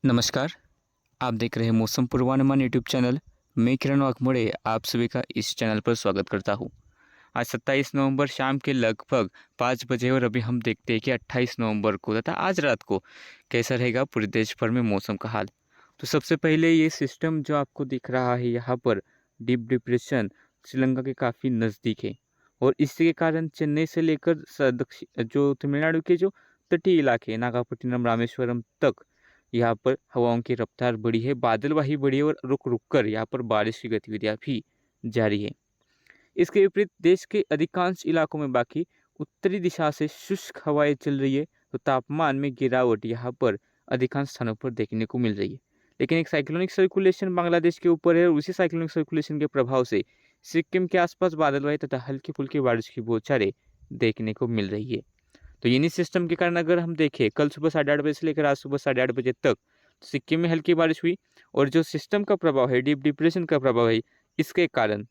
नमस्कार, आप देख रहे हैं मौसम पूर्वानुमान यूट्यूब चैनल। मैं किरण वाघमोड़े आप सभी का इस चैनल पर स्वागत करता हूं। आज 27 नवंबर शाम के लगभग 5 बजे और अभी हम देखते हैं कि 28 नवंबर को तथा आज रात को कैसा रहेगा पूरे देश भर में मौसम का हाल। तो सबसे पहले ये सिस्टम जो आपको दिख रहा है यहाँ पर डीप डिप्रेशन श्रीलंका के काफ़ी नज़दीक है और इसके कारण चेन्नई से लेकर दक्षिण जो तमिलनाडु के जो तटीय इलाके नागापट्टिनम रामेश्वरम तक यहाँ पर हवाओं की रफ्तार बढ़ी है, बादलवाही बढ़ी है और रुक-रुक कर यहाँ पर बारिश की गतिविधियाँ भी जारी है। इसके विपरीत देश के अधिकांश इलाकों में बाकी उत्तरी दिशा से शुष्क हवाएं चल रही है, तो तापमान में गिरावट यहाँ पर अधिकांश स्थानों पर देखने को मिल रही है। लेकिन एक साइक्लोनिक सर्कुलेशन बांग्लादेश के ऊपर है और उसी साइक्लोनिक सर्कुलेशन के प्रभाव से सिक्किम के आसपास बादलवाही तथा हल्की-फुल्की बारिश की बौछारें देखने को मिल रही है। तो इन्हीं सिस्टम के कारण अगर हम देखें कल सुबह 8:30 बजे से लेकर आज सुबह 8:30 बजे तक सिक्किम में हल्की बारिश हुई और जो सिस्टम का प्रभाव है डीप डिप्रेशन का प्रभाव है इसके कारण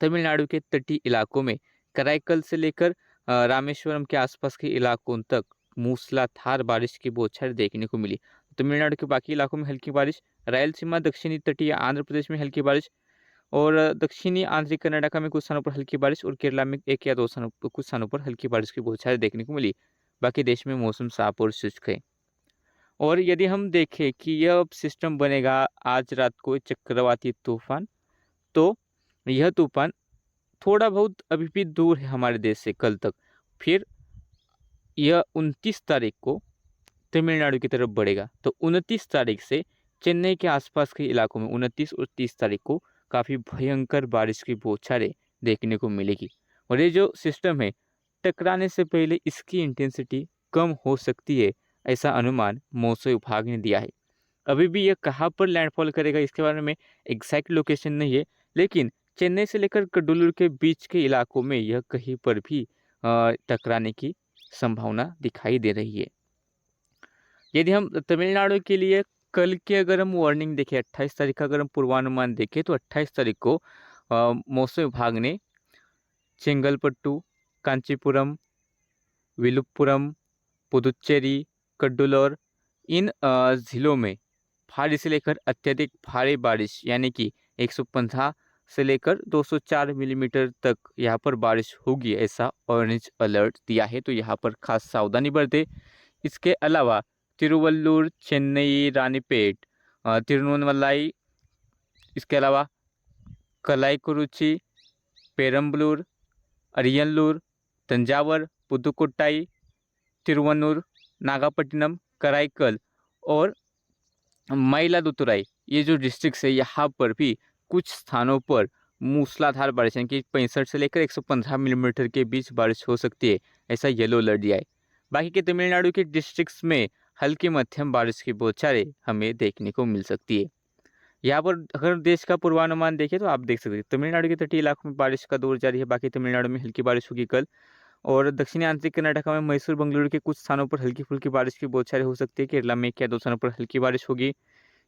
तमिलनाडु के तटीय इलाकों में कराईकल से लेकर रामेश्वरम के आसपास के इलाकों तक मूसलाधार बारिश की बौछारें देखने को मिली। तमिलनाडु के बाकी इलाकों में हल्की बारिश, रायलसीमा दक्षिणी तटीय आंध्र प्रदेश में हल्की बारिश और दक्षिणी आंध्र कर्नाटक में कुछ स्थानों पर हल्की बारिश और केरला में एक या दो स्थानों पर कुछ स्थानों पर हल्की बारिश की बौछारें देखने को मिली। बाकी देश में मौसम साफ और शुष्क है। और यदि हम देखें कि यह सिस्टम बनेगा आज रात को चक्रवाती तूफान, तो यह तूफान थोड़ा बहुत अभी भी दूर है हमारे देश से कल तक। फिर यह 29 तारीख को तमिलनाडु की तरफ बढ़ेगा। तो 29 तारीख से चेन्नई के आसपास के इलाकों में 29 और 30 तारीख को काफ़ी भयंकर बारिश की बौछारें देखने को मिलेगी। और ये जो सिस्टम है टकराने से पहले इसकी इंटेंसिटी कम हो सकती है, ऐसा अनुमान मौसम विभाग ने दिया है। अभी भी यह कहाँ पर लैंडफॉल करेगा इसके बारे में एग्जैक्ट लोकेशन नहीं है, लेकिन चेन्नई से लेकर कडुलुर के बीच के इलाकों में यह कहीं पर भी टकराने की संभावना दिखाई दे रही है। यदि हम तमिलनाडु के लिए कल की अगर हम वार्निंग देखें 28 तारीख का अगर हम पूर्वानुमान देखें तो 28 तारीख को मौसम विभाग ने चेंगलपट्टू, कांचीपुरम, विलुपुरम, पुदुचेरी, कडुलौर इन ज़िलों में भारी से लेकर अत्यधिक भारी बारिश यानी कि 115 से लेकर 204 मिलीमीटर तक यहाँ पर बारिश होगी ऐसा ऑरेंज अलर्ट दिया है, तो यहाँ पर खास सावधानी बरतें। इसके अलावा तिरुवल्लुर, चेन्नई, रानीपेट, तिरुवन्नमलाई, इसके अलावा कलाईकुरुची, पेरम्बलूर, अरियल्लूर, तंजावर, पुदुकोट्टाई, तिरुवन्नूर, नागापट्टिनम, कराईकल और मयिलादुतुराई ये जो डिस्ट्रिक्ट्स है यहाँ पर भी कुछ स्थानों पर मूसलाधार बारिश यानी कि 65 से लेकर 115 मिलीमीटर के बीच बारिश हो सकती है, ऐसा येलो अलर्ट दिया है। बाकी के तमिलनाडु के डिस्ट्रिक्ट्स में हल्की मध्यम बारिश की बौछारें हमें देखने को मिल सकती है। यहाँ पर अगर देश का पूर्वानुमान देखें तो आप देख सकते हैं तमिलनाडु के तटीय इलाकों में बारिश का दौर जारी है। बाकी तमिलनाडु में हल्की बारिश होगी कल और दक्षिणी आंतरिक कर्नाटक में मैसूर बेंगलुरु के कुछ स्थानों पर हल्की फुल्की बारिश की बौछारें हो सकती है। केरला में एक या दो स्थानों पर हल्की बारिश होगी।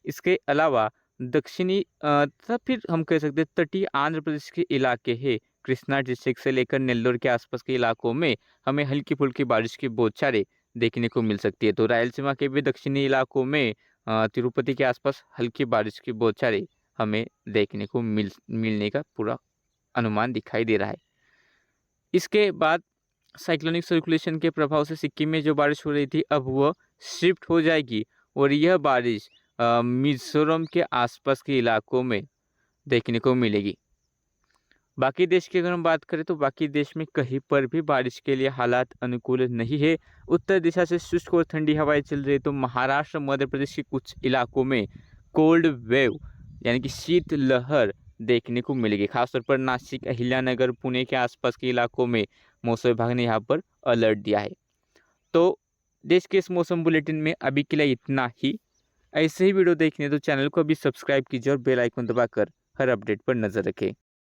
इसके अलावा दक्षिणी तथा फिर हम कह सकते हैं तटीय आंध्र प्रदेश के इलाके हैं कृष्णा डिस्ट्रिक्ट से लेकर नेल्लोर के आसपास के इलाकों में हमें हल्की फुल्की बारिश की बौछारें देखने को मिल सकती है। तो रायलसीमा के भी दक्षिणी इलाकों में तिरुपति के आसपास हल्की बारिश की बौछारें हमें देखने को मिलने का पूरा अनुमान दिखाई दे रहा है। इसके बाद साइक्लोनिक सर्कुलेशन के प्रभाव से सिक्किम में जो बारिश हो रही थी अब वह शिफ्ट हो जाएगी और यह बारिश मिजोरम के आसपास के इलाकों में देखने को मिलेगी। बाकी देश की अगर हम बात करें तो बाकी देश में कहीं पर भी बारिश के लिए हालात अनुकूल नहीं है। उत्तर दिशा से शुष्क और ठंडी हवाएं चल रही है, तो महाराष्ट्र मध्य प्रदेश के कुछ इलाकों में कोल्ड वेव यानी कि शीत लहर देखने को मिलेगी। खासतौर पर नासिक, अहिल्यानगर, पुणे के आसपास के इलाकों में मौसम विभाग ने यहाँ पर अलर्ट दिया है। तो देश के इस मौसम बुलेटिन में अभी के लिए इतना ही। ऐसे ही वीडियो देखने तो चैनल को अभी सब्सक्राइब कीजिए और बेल आइकन दबाकर हर अपडेट पर नजर रखें।